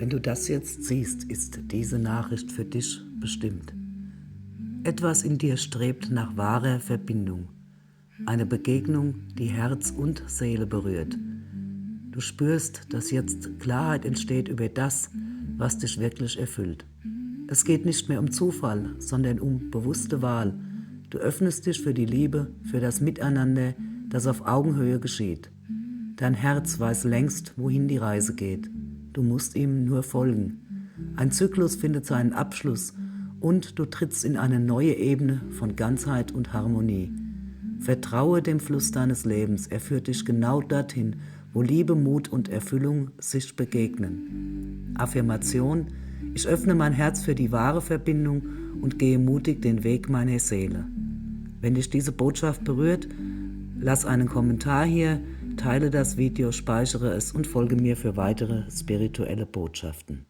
Wenn du das jetzt siehst, ist diese Nachricht für dich bestimmt. Etwas in dir strebt nach wahrer Verbindung. Eine Begegnung, die Herz und Seele berührt. Du spürst, dass jetzt Klarheit entsteht über das, was dich wirklich erfüllt. Es geht nicht mehr um Zufall, sondern um bewusste Wahl. Du öffnest dich für die Liebe, für das Miteinander, das auf Augenhöhe geschieht. Dein Herz weiß längst, wohin die Reise geht. Du musst ihm nur folgen. Ein Zyklus findet seinen Abschluss und du trittst in eine neue Ebene von Ganzheit und Harmonie. Vertraue dem Fluss deines Lebens, er führt dich genau dorthin, wo Liebe, Mut und Erfüllung sich begegnen. Affirmation: Ich öffne mein Herz für die wahre Verbindung und gehe mutig den Weg meiner Seele. Wenn dich diese Botschaft berührt, lass einen Kommentar hier, teile das Video, speichere es und folge mir für weitere spirituelle Botschaften.